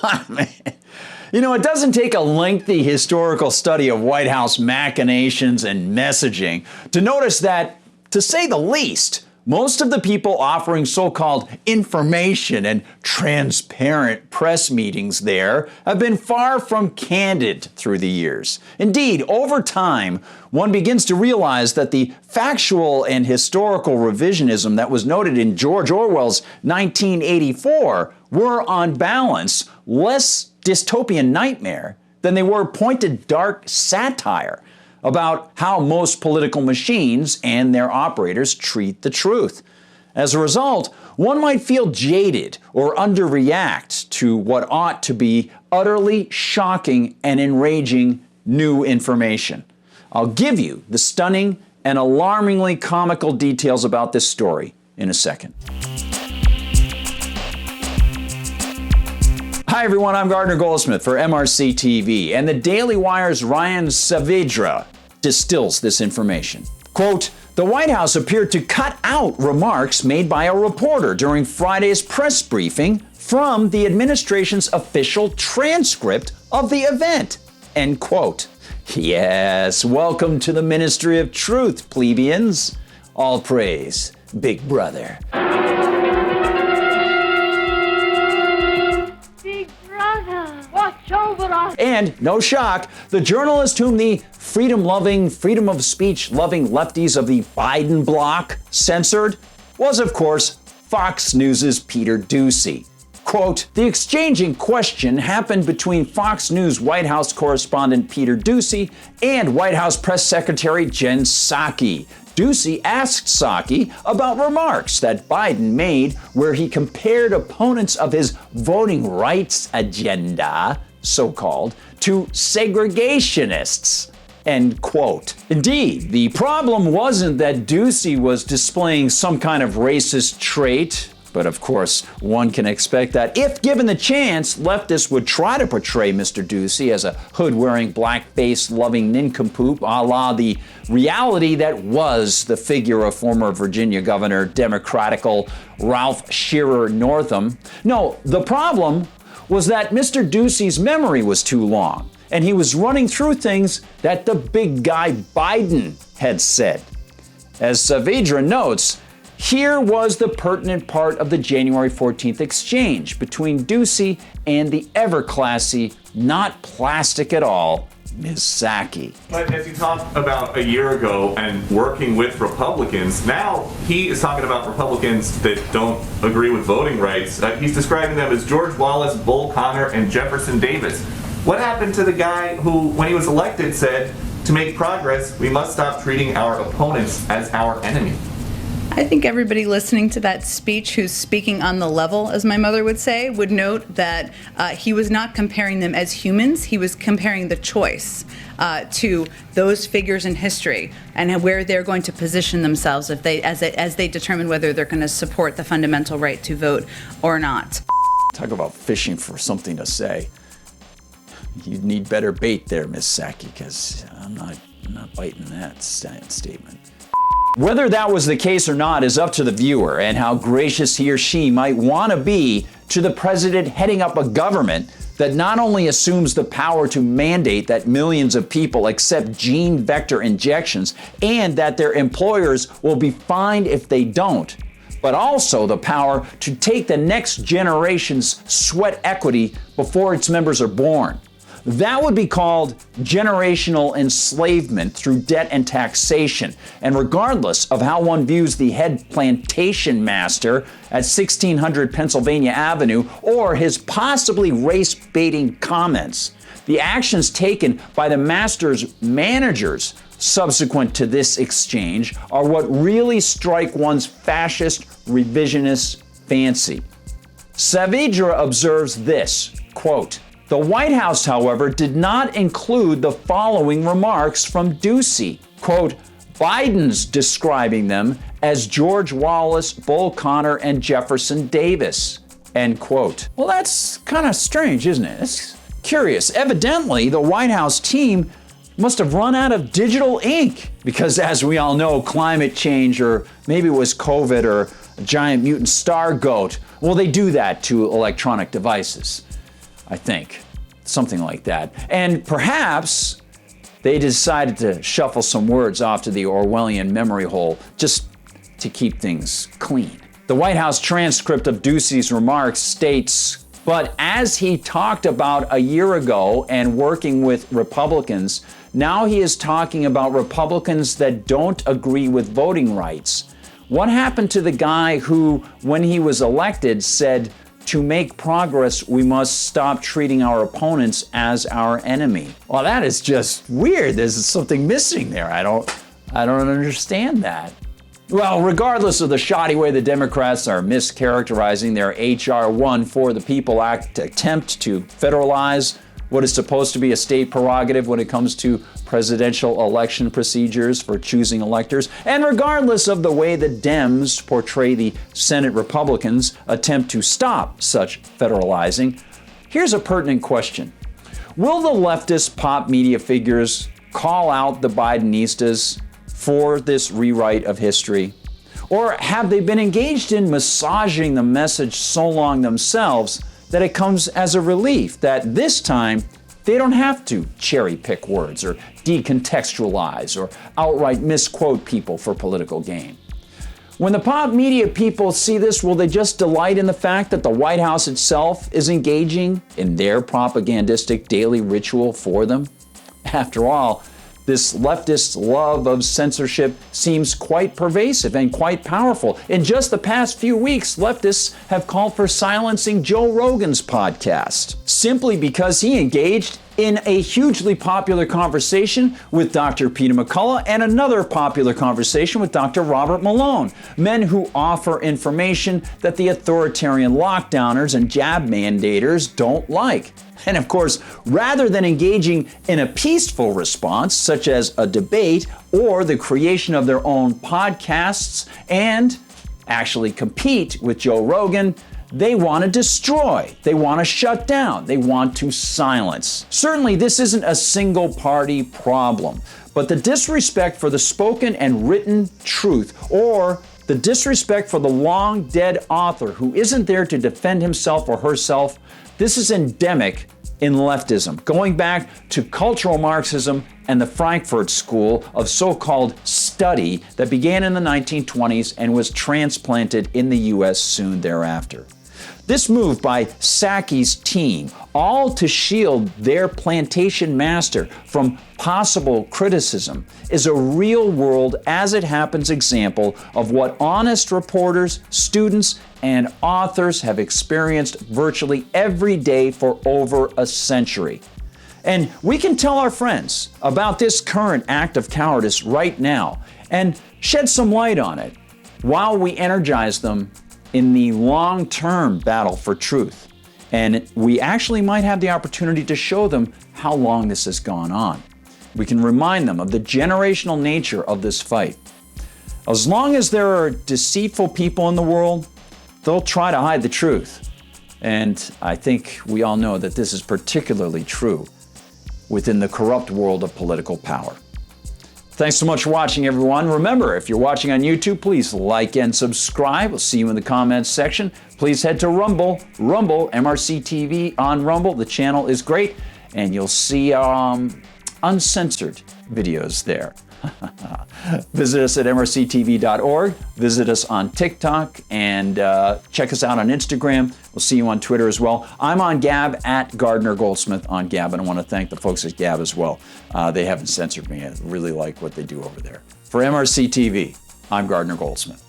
Man. You know, it doesn't take a lengthy historical study of White House machinations and messaging to notice that, to say the least, most of the people offering so-called information and transparent press meetings there have been far from candid through the years. Indeed, over time, one begins to realize that the factual and historical revisionism that was noted in George Orwell's 1984 were, on balance, less dystopian nightmare than they were pointed dark satire about how most political machines and their operators treat the truth. As a result, one might feel jaded or underreact to what ought to be utterly shocking and enraging new information. I'll give you the stunning and alarmingly comical details about this story in a second. Hi everyone, I'm Gardner Goldsmith for MRC-TV, and the Daily Wire's Ryan Saavedra distills this information. Quote, the White House appeared to cut out remarks made by a reporter during Friday's press briefing from the administration's official transcript of the event. End quote. Yes, welcome to the Ministry of Truth, plebeians. All praise, Big Brother. Watch over us. And, no shock, the journalist whom the freedom-loving, freedom of speech-loving lefties of the Biden bloc censored was, of course, Fox News' Peter Doocy. Quote, the exchange in question happened between Fox News White House correspondent Peter Doocy and White House Press Secretary Jen Psaki. Doocy asked Psaki about remarks that Biden made where he compared opponents of his voting rights agenda, so-called, to segregationists. End quote. Indeed, the problem wasn't that Doocy was displaying some kind of racist trait, but of course, one can expect that if given the chance, leftists would try to portray Mr. Doocy as a hood-wearing, blackface-loving nincompoop, a la the reality that was the figure of former Virginia Governor Democratical Ralph Shearer Northam. No, the problem was that Mr. Doocy's memory was too long, and he was running through things that the big guy Biden had said. As Saavedra notes, here was the pertinent part of the January 14th exchange between Doocy and the ever-classy, not plastic at all, Ms. Psaki. But as you talked about a year ago and working with Republicans, now he is talking about Republicans that don't agree with voting rights. He's describing them as George Wallace, Bull Connor, and Jefferson Davis. What happened to the guy who, when he was elected, said, to make progress, we must stop treating our opponents as our enemy? I think everybody listening to that speech who's speaking on the level, as my mother would say, would note that he was not comparing them as humans. He was comparing the choice to those figures in history and where they're going to position themselves if they, as they determine whether they're going to support the fundamental right to vote or not. Talk about fishing for something to say. You need better bait there, Miss Psaki, because I'm not biting that statement. Whether that was the case or not is up to the viewer and how gracious he or she might want to be to the president heading up a government that not only assumes the power to mandate that millions of people accept gene vector injections and that their employers will be fined if they don't, but also the power to take the next generation's sweat equity before its members are born. That would be called generational enslavement through debt and taxation. And regardless of how one views the head plantation master at 1600 Pennsylvania Avenue or his possibly race-baiting comments, the actions taken by the master's managers subsequent to this exchange are what really strike one's fascist revisionist fancy. Saavedra observes this, quote, the White House, however, did not include the following remarks from Doocy. Quote, Biden's describing them as George Wallace, Bull Connor, and Jefferson Davis. End quote. Well, that's kind of strange, isn't it? It's curious. Evidently, the White House team must have run out of digital ink because, as we all know, climate change, or maybe it was COVID or a giant mutant star goat, well, they do that to electronic devices. I think. Something like that. And perhaps they decided to shuffle some words off to the Orwellian memory hole just to keep things clean. The White House transcript of Ducey's remarks states, but as he talked about a year ago and working with Republicans, now he is talking about Republicans that don't agree with voting rights. What happened to the guy who, when he was elected, said, to make progress, we must stop treating our opponents as our enemy? Well, that is just weird. There's something missing there. I don't understand that. Well, regardless of the shoddy way the Democrats are mischaracterizing their H.R. 1 for the People Act attempt to federalize what is supposed to be a state prerogative when it comes to presidential election procedures for choosing electors, and regardless of the way the Dems portray the Senate Republicans attempt to stop such federalizing, here's a pertinent question. Will the leftist pop media figures call out the Bidenistas for this rewrite of history? Or have they been engaged in massaging the message so long themselves that it comes as a relief that this time they don't have to cherry pick words or decontextualize or outright misquote people for political gain? When the pop media people see this, will they just delight in the fact that the White House itself is engaging in their propagandistic daily ritual for them? After all, this leftist love of censorship seems quite pervasive and quite powerful. In just the past few weeks, leftists have called for silencing Joe Rogan's podcast simply because he engaged in a hugely popular conversation with Dr. Peter McCullough and another popular conversation with Dr. Robert Malone, men who offer information that the authoritarian lockdowners and jab mandators don't like. And of course, rather than engaging in a peaceful response, such as a debate or the creation of their own podcasts and actually compete with Joe Rogan, they want to destroy, they want to shut down, they want to silence. Certainly, this isn't a single party problem, but the disrespect for the spoken and written truth, or the disrespect for the long dead author who isn't there to defend himself or herself, this is endemic in leftism, going back to cultural Marxism and the Frankfurt School of so-called study that began in the 1920s and was transplanted in the US soon thereafter. This move by Sackey's team, all to shield their plantation master from possible criticism, is a real-world, as-it-happens example of what honest reporters, students, and authors have experienced virtually every day for over a century. And we can tell our friends about this current act of cowardice right now and shed some light on it while we energize them in the long-term battle for truth. And we actually might have the opportunity to show them how long this has gone on. We can remind them of the generational nature of this fight. As long as there are deceitful people in the world, they'll try to hide the truth. And I think we all know that this is particularly true within the corrupt world of political power. Thanks so much for watching, everyone. Remember, if you're watching on YouTube, please like and subscribe. We'll see you in the comments section. Please head to Rumble, MRC-TV on Rumble. The channel is great, and you'll see uncensored videos there. Visit us at MRCTV.org. Visit us on TikTok, and check us out on Instagram. We'll see you on Twitter as well. I'm on Gab at Gardner Goldsmith on Gab, and I want to thank the folks at Gab as well. They haven't censored me. I really like what they do over there. For MRC TV, I'm Gardner Goldsmith.